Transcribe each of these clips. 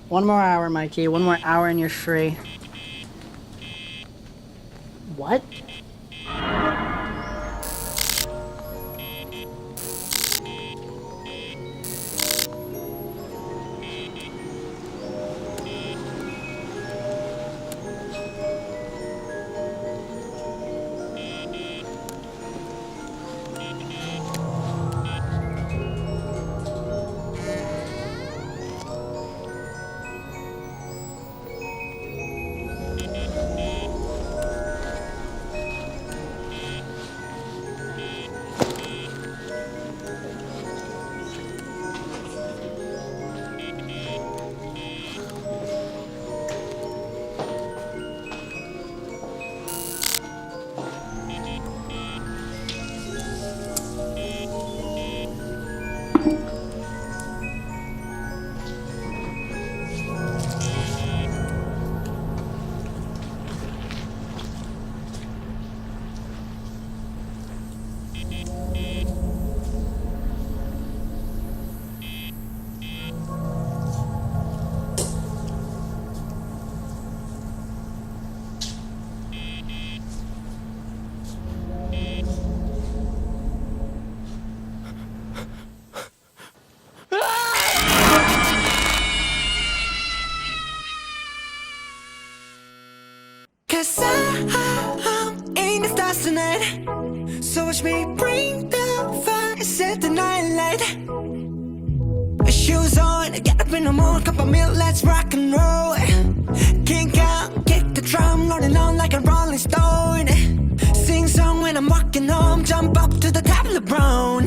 One more hour, Mikey. One more hour and you're free. What? Cause I'm in the stars tonight. So watch me bring the fire and set the night light. Shoes on, get up in the morning, cup of milk, let's rock and roll. Kink out, kick the drum, rolling on like a rolling stone. Sing song when I'm walking home, jump up to the top of the brown.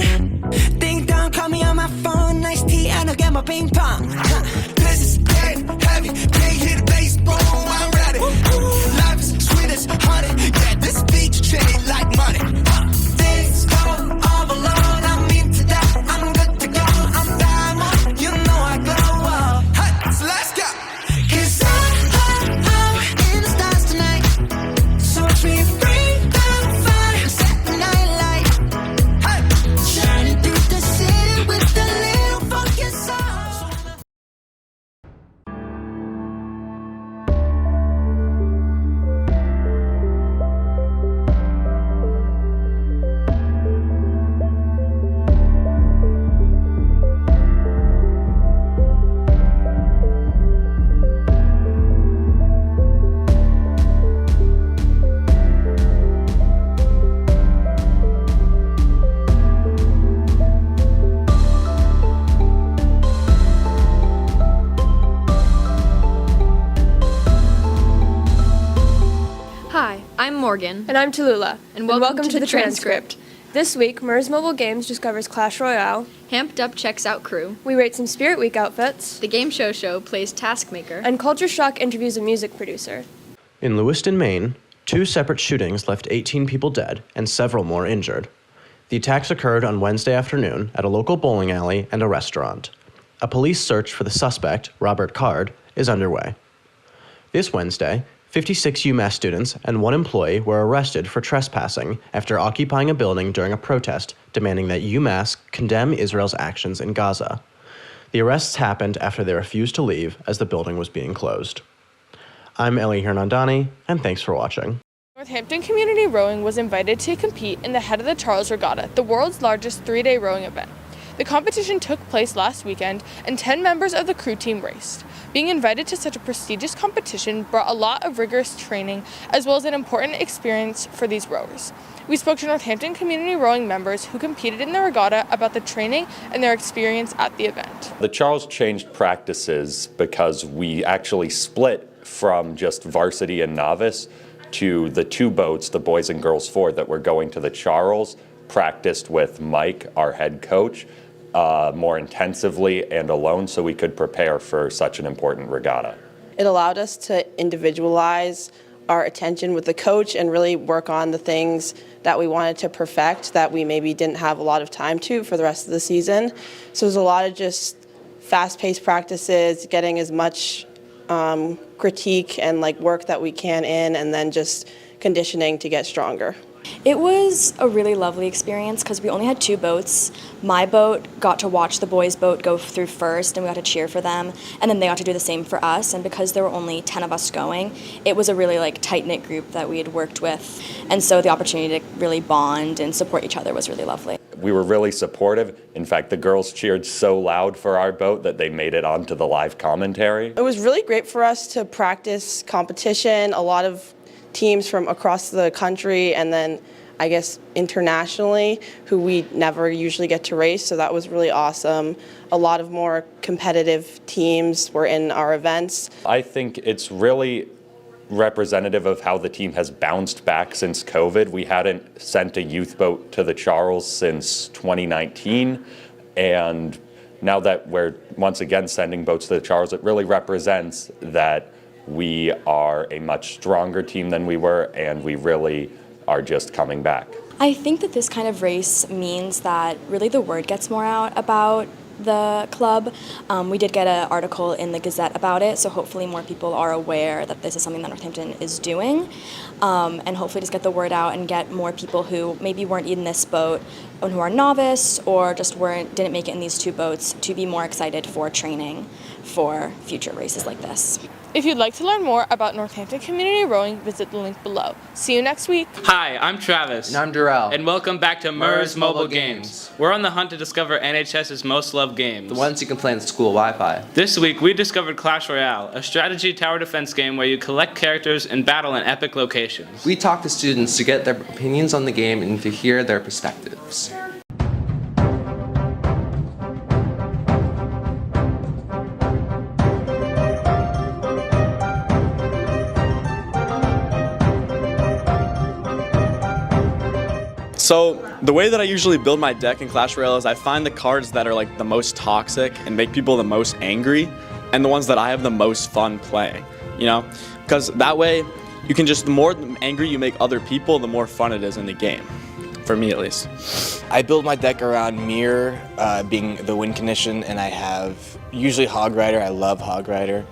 Ding dong, call me on my phone, nice tea and I'll get my ping pong. This is getting heavy, can't hit the bass, boom, I'm ready. Life is sweet as honey, yeah, this beat chain like money. Things go all alone, I'm into that, I'm good to go, I'm diamond, you know I glow up. Hey, so let's go. Cause I'm in the stars tonight, so watch me bring the fire, set the night light. Hey, shining through the city with a little funky soul. Hi, I'm Morgan. And I'm Tallulah. And welcome to the Transcript. This week, MERS Mobile Games discovers Clash Royale. Hamped Up checks out Crew. We rate some Spirit Week outfits. The Game Show plays Taskmaster. And Culture Shock interviews a music producer. In Lewiston, Maine, 2 separate shootings left 18 people dead and several more injured. The attacks occurred on Wednesday afternoon at a local bowling alley and a restaurant. A police search for the suspect, Robert Card, is underway. This Wednesday, 56 UMass students and 1 employee were arrested for trespassing after occupying a building during a protest demanding that UMass condemn Israel's actions in Gaza. The arrests happened after they refused to leave as the building was being closed. I'm Eli Hernandani, and thanks for watching. Northampton Community Rowing was invited to compete in the Head of the Charles Regatta, the world's largest 3-day rowing event. The competition took place last weekend, and 10 members of the crew team raced. Being invited to such a prestigious competition brought a lot of rigorous training, as well as an important experience for these rowers. We spoke to Northampton Community Rowing members who competed in the regatta about the training and their experience at the event. The Charles changed practices because we actually split from just varsity and novice to the 2 boats, the boys and girls 4, that were going to the Charles, practiced with Mike, our head coach, more intensively and alone so we could prepare for such an important regatta. It allowed us to individualize our attention with the coach and really work on the things that we wanted to perfect that we maybe didn't have a lot of time to for the rest of the season. So there's a lot of just fast-paced practices, getting as much critique and work that we can in, and then just conditioning to get stronger. It was a really lovely experience because we only had 2 boats. My boat got to watch the boys' boat go through first, and we got to cheer for them, and then they got to do the same for us. And because there were only 10 of us going, it was a really tight-knit group that we had worked with, and so the opportunity to really bond and support each other was really lovely. We were really supportive. In fact, the girls cheered so loud for our boat that they made it onto the live commentary. It was really great for us to practice competition. A lot of teams from across the country and then I guess internationally who we never usually get to race, so that was really awesome. A lot of more competitive teams were in our events. I think it's really representative of how the team has bounced back since COVID. We hadn't sent a youth boat to the Charles since 2019, and now that we're once again sending boats to the Charles, it really represents that we are a much stronger team than we were, and we really are just coming back. I think that this kind of race means that really the word gets more out about the club. We did get an article in the Gazette about it, so hopefully more people are aware that this is something that Northampton is doing, and hopefully just get the word out and get more people who maybe weren't in this boat and who are novice or just didn't make it in these 2 boats to be more excited for training for future races like this. If you'd like to learn more about Northampton Community Rowing, visit the link below. See you next week. Hi, I'm Travis. And I'm Durrell. And welcome back to MERS Mobile Games. We're on the hunt to discover NHS's most loved games. The ones you can play on school Wi-Fi. This week, we discovered Clash Royale, a strategy tower defense game where you collect characters and battle in epic locations. We talk to students to get their opinions on the game and to hear their perspectives. So the way that I usually build my deck in Clash Royale is I find the cards that are the most toxic and make people the most angry, and the ones that I have the most fun playing, because that way you can the more angry you make other people, the more fun it is in the game, for me at least. I build my deck around Mirror being the win condition, and I have usually Hog Rider. I love Hog Rider,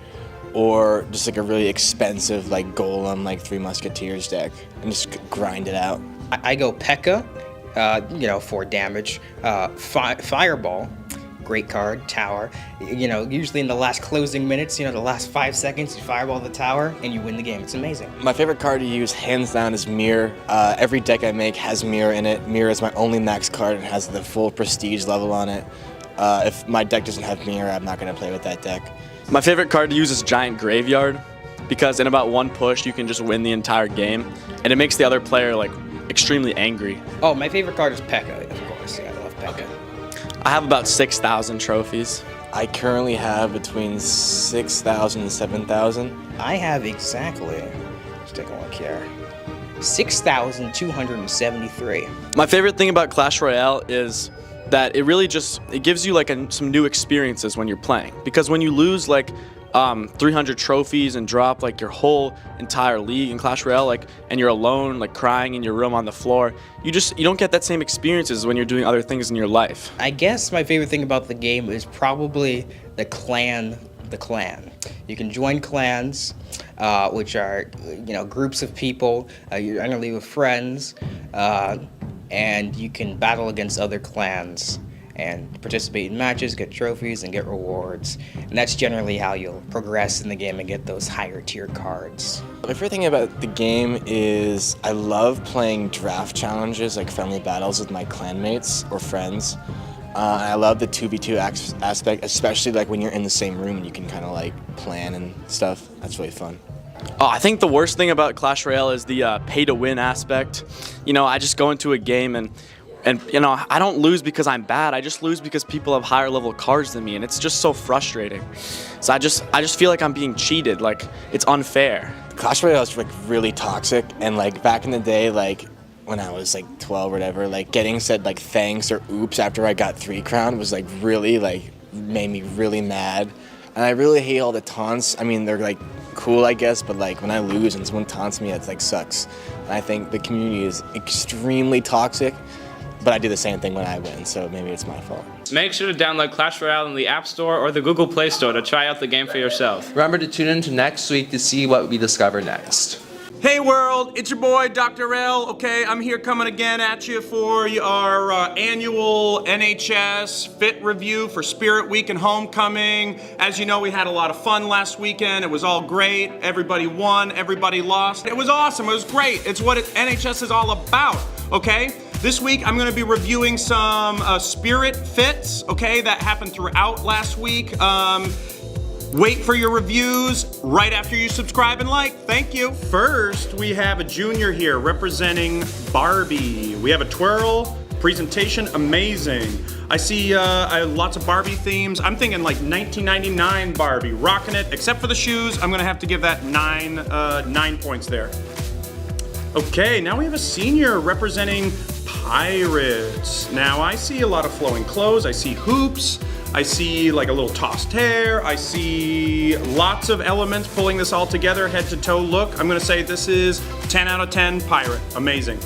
or just a really expensive Golem, 3 Musketeers deck, and just grind it out. I go P.E.K.K.A, for damage. Fireball, great card. Tower, usually in the last closing minutes, the last 5 seconds, you fireball the tower and you win the game. It's amazing. My favorite card to use, hands down, is Mirror. Every deck I make has Mirror in it. Mirror is my only max card and has the full prestige level on it. If my deck doesn't have Mirror, I'm not going to play with that deck. My favorite card to use is Giant Graveyard, because in about 1 push you can just win the entire game, and it makes the other player extremely angry. Oh, my favorite card is P.E.K.K.A, of course. Yeah, I love P.E.K.K.A. I have about 6,000 trophies. I currently have between 6,000 and 7,000. I have exactly, let's take a look here, 6,273. My favorite thing about Clash Royale is that it really it gives you some new experiences when you're playing. Because when you lose 300 trophies and drop your whole entire league in Clash Royale, and you're alone crying in your room on the floor, you don't get that same experiences when you're doing other things in your life. I guess my favorite thing about the game is probably the clan. You can join clans, which are groups of people. You're generally with friends, and you can battle against other clans and participate in matches, get trophies, and get rewards. And that's generally how you'll progress in the game and get those higher tier cards. My favorite thing about the game is I love playing draft challenges, friendly battles with my clanmates or friends. I love the 2v2 aspect, especially when you're in the same room and you can kind of plan and stuff. That's really fun. Oh, I think the worst thing about Clash Royale is the pay-to-win aspect. I just go into a game and I don't lose because I'm bad. I just lose because people have higher level cards than me, and it's just so frustrating. So I just feel like I'm being cheated. It's unfair. Clash Royale is really toxic, and back in the day, when I was 12 or whatever, getting said thanks or oops after I got 3 crown was really made me really mad. And I really hate all the taunts. I mean, they're cool, I guess, but when I lose and someone taunts me, it sucks. And I think the community is extremely toxic. But I do the same thing when I win, so maybe it's my fault. Make sure to download Clash Royale in the App Store or the Google Play Store to try out the game for yourself. Remember to tune in to next week to see what we discover next. Hey world, it's your boy Dr. L. Okay, I'm here coming again at you for our annual NHS Fit Review for Spirit Week and Homecoming. As you know, we had a lot of fun last weekend. It was all great. Everybody won, everybody lost. It was awesome, it was great. It's what NHS is all about, okay? This week, I'm gonna be reviewing some Spirit Fits, okay, that happened throughout last week. Wait for your reviews right after you subscribe and like. Thank you. First, we have a junior here representing Barbie. We have a twirl, presentation, amazing. I see lots of Barbie themes. I'm thinking like 1999 Barbie, rocking it, except for the shoes. I'm gonna have to give that 9 points there. Okay, now we have a senior representing Pirates. Now I see a lot of flowing clothes. I see hoops. I see like a little tossed hair. I see lots of elements pulling this all together, head to toe look. I'm gonna say this is 10 out of 10 pirate. Amazing.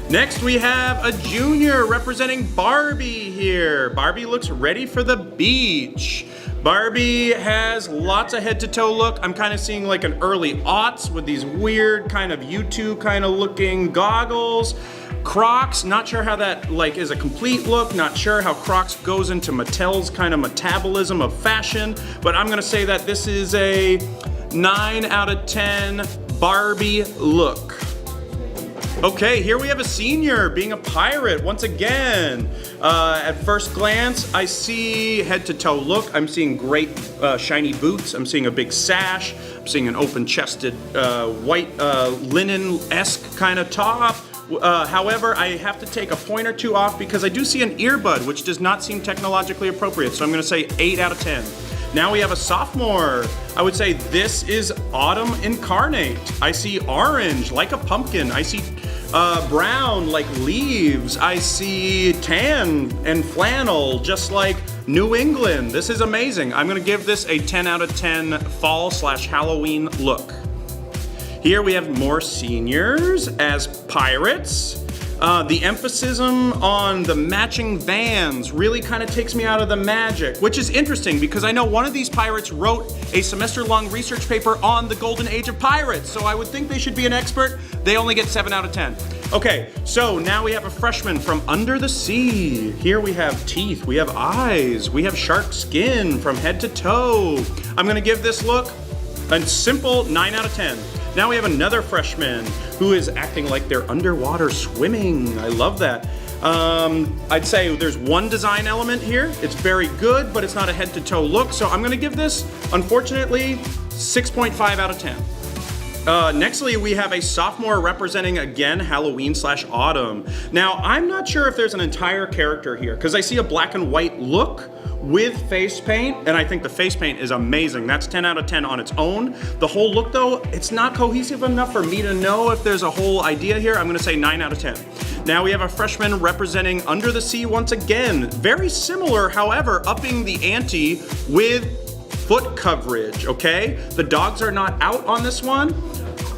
Next we have a junior representing Barbie here. Barbie looks ready for the beach. Barbie has lots of head to toe look. I'm kind of seeing like an early aughts with these weird kind of U2 kind of looking goggles. Crocs, not sure how that like is a complete look, not sure how Crocs goes into Mattel's kind of metabolism of fashion, but I'm gonna say that this is a 9 out of 10 Barbie look. Okay, here we have a senior being a pirate once again. At first glance, I see head to toe look. I'm seeing great shiny boots. I'm seeing a big sash. I'm seeing an open chested white linen-esque kind of top. However, I have to take a point or two off because I do see an earbud, which does not seem technologically appropriate. So I'm gonna say 8 out of 10. Now we have a sophomore. I would say this is autumn incarnate. I see orange, like a pumpkin. I see brown, like leaves. I see tan and flannel, just like New England. This is amazing. I'm gonna give this a 10 out of 10 fall/Halloween look. Here we have more seniors as pirates. The emphasis on the matching vans really kind of takes me out of the magic, which is interesting because I know one of these pirates wrote a semester-long research paper on the golden age of pirates, so I would think they should be an expert. They only get 7 out of 10. Okay, so now we have a freshman from under the sea. Here we have teeth, we have eyes, we have shark skin from head to toe. I'm gonna give this look a simple 9 out of 10. Now we have another freshman who is acting like they're underwater swimming. I love that. I'd say there's one design element here. It's very good, but it's not a head to toe look. So I'm gonna give this, unfortunately, 6.5 out of 10. Nextly, we have a sophomore representing, again, Halloween/autumn. Now, I'm not sure if there's an entire character here, because I see a black and white look with face paint, and I think the face paint is amazing. That's 10 out of 10 on its own. The whole look, though, it's not cohesive enough for me to know if there's a whole idea here. I'm gonna say 9 out of 10. Now we have a freshman representing Under the Sea once again. Very similar, however, upping the ante with foot coverage, okay? The dogs are not out on this one,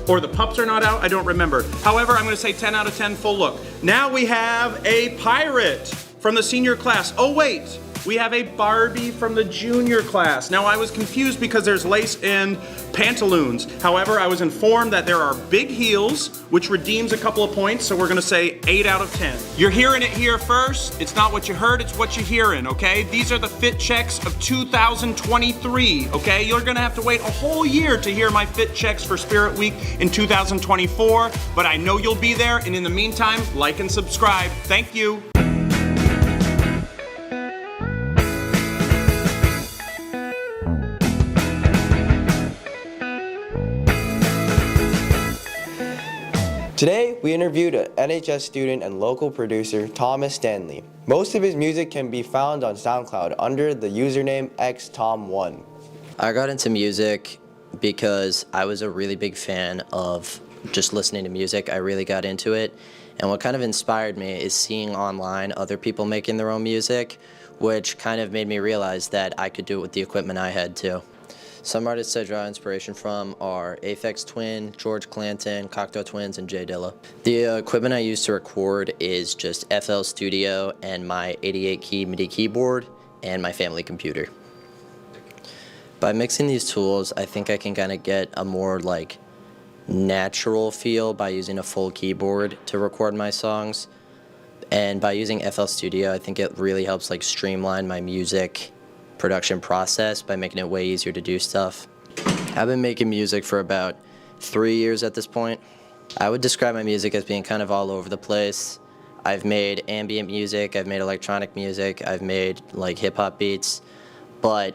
or the pups are not out, I don't remember. However, I'm gonna say 10 out of 10 full look. Now we have a pirate from the senior class. Oh wait, we have a Barbie from the junior class. Now I was confused because there's lace and pantaloons. However, I was informed that there are big heels, which redeems a couple of points, so we're gonna say 8 out of 10. You're hearing it here first. It's not what you heard, it's what you're hearing, okay? These are the fit checks of 2023, okay? You're gonna have to wait a whole year to hear my fit checks for Spirit Week in 2024, but I know you'll be there, and in the meantime, like and subscribe. Thank you. Today, we interviewed an NHS student and local producer, Thomas Stanley. Most of his music can be found on SoundCloud under the username xtom1. I got into music because I was a really big fan of just listening to music. I really got into it. And what kind of inspired me is seeing online other people making their own music, which kind of made me realize that I could do it with the equipment I had too. Some artists I draw inspiration from are Aphex Twin, George Clanton, Cocteau Twins, and Jay Dilla. The equipment I use to record is just FL Studio and my 88-key MIDI keyboard and my family computer. By mixing these tools, I think I can kind of get a more natural feel by using a full keyboard to record my songs. And by using FL Studio, I think it really helps like streamline my music production process by making it way easier to do stuff. I've been making music for about 3 years at this point. I would describe my music as being kind of all over the place. I've made ambient music, I've made electronic music, I've made like hip hop beats, but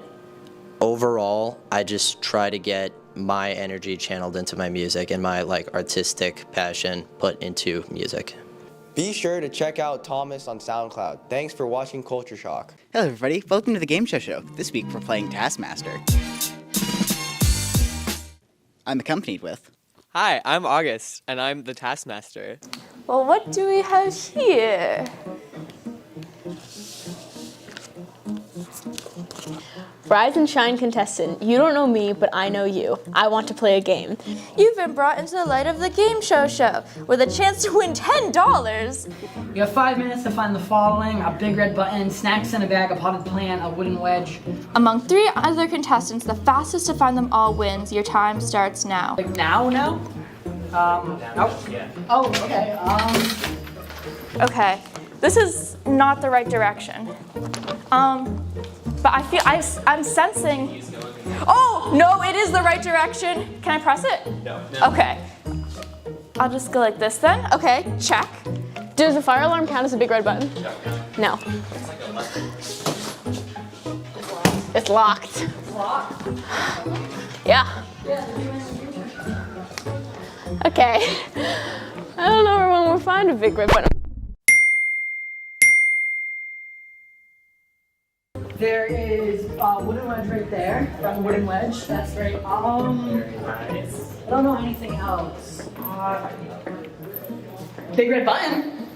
overall, I just try to get my energy channeled into my music and my like artistic passion put into music. Be sure to check out Thomas on SoundCloud. Thanks for watching Culture Shock. Hello everybody, welcome to the Game Show. This week we're playing Taskmaster. I'm accompanied with... Hi, I'm August, and I'm the Taskmaster. Well, what do we have here? Rise and shine contestant, you don't know me, but I know you. I want to play a game. You've been brought into the light of the Game Show with a chance to win $10. You have 5 minutes to find the following: a big red button, snacks in a bag, a potted plant, a wooden wedge. Among 3 other contestants, the fastest to find them all wins. Your time starts now. Like now? Oh, okay. Okay, this is not the right direction. But I'm sensing. Oh, no, it is the right direction. Can I press it? No. Okay. I'll just go like this then. Okay, check. Does the fire alarm count as a big red button? No. It's locked. Yeah. Okay. I don't know where one will find a big red button. There is a wooden wedge right there. From wooden wedge. That's right. I don't know anything else. Big red button.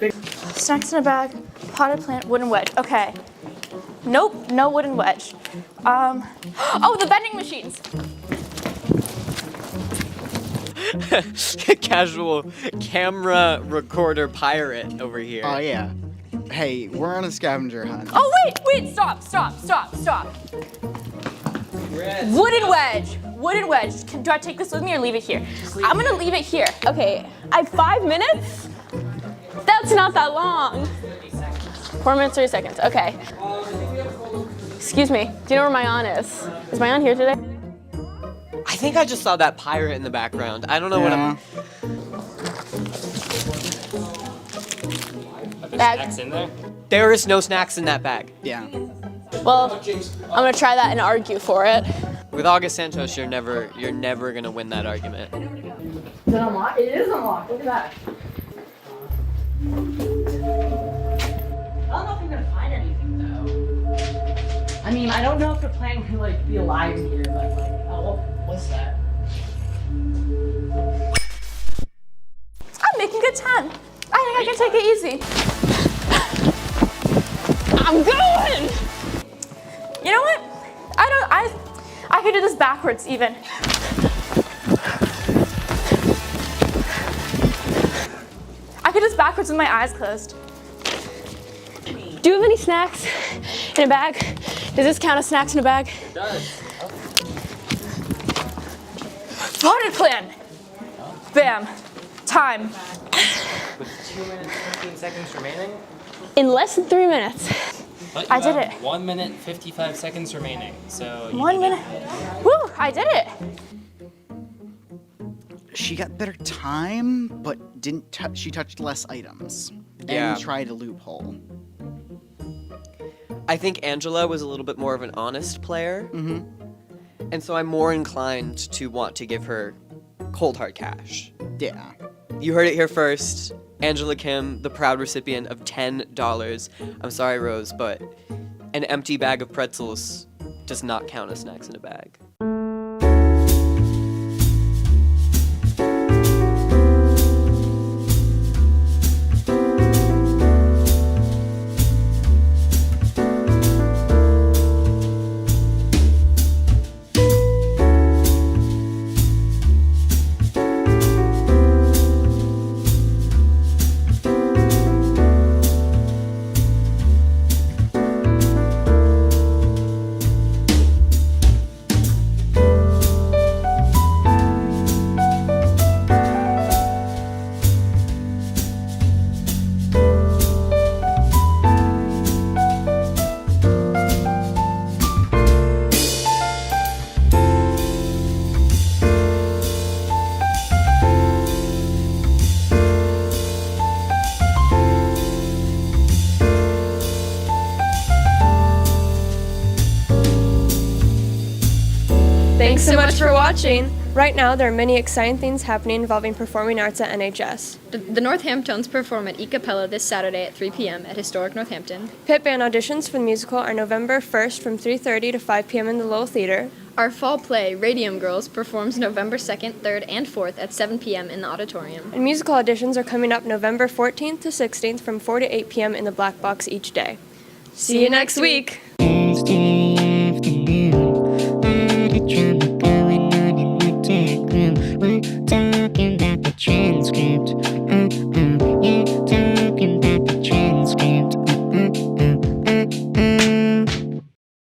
Snacks in a bag, potted plant, wooden wedge. Okay. Nope, no wooden wedge. Oh, the vending machines. Casual camera recorder pirate over here. Oh yeah. Hey, we're on a scavenger hunt. Oh, wait, stop. Wooden wedge. Do I take this with me or leave it here? I'm gonna leave it here. Okay, I have 5 minutes? That's not that long. 4 minutes, 30 seconds, okay. Excuse me, do you know where my aunt is? Is my aunt here today? I think I just saw that pirate in the background. I don't know what I'm... Are there snacks in there? There is no snacks in that bag. Yeah. Well, I'm gonna try that and argue for it. With August Santos, you're never gonna win that argument. Is it unlocked? It is unlocked. Look at that. I don't know if I'm gonna find anything though. I mean, I don't know if the plan could like be alive here, but like, oh, what's that? I'm making good time. I think I can take it easy. I'm going! You know what? I could do this backwards even. I could do this backwards with my eyes closed. Do you have any snacks in a bag? Does this count as snacks in a bag? It does. Potted plan. Bam. Time. With 2 minutes, 15 seconds remaining? In less than 3 minutes. But I did it. 1 minute, 55 seconds remaining, so... 1 minute. Woo, I did it. She got better time, but she touched less items. Yeah. And tried a loophole. I think Angela was a little bit more of an honest player. Mm-hmm. And so I'm more inclined to want to give her cold hard cash. Yeah. You heard it here first. Angela Kim, the proud recipient of $10. I'm sorry, Rose, but an empty bag of pretzels does not count as snacks in a bag. Thanks so much for watching. Right now, there are many exciting things happening involving performing arts at NHS. The Northamptons perform at E Capella this Saturday at 3 p.m. at historic Northampton. Pit band auditions for the musical are November 1st from 3:30 to 5 p.m. in the Lowell Theater. Our fall play, Radium Girls, performs November 2nd, 3rd, and 4th at 7 p.m. in the auditorium. And musical auditions are coming up November 14th to 16th from 4 to 8 p.m. in the Black Box each day. See you next week.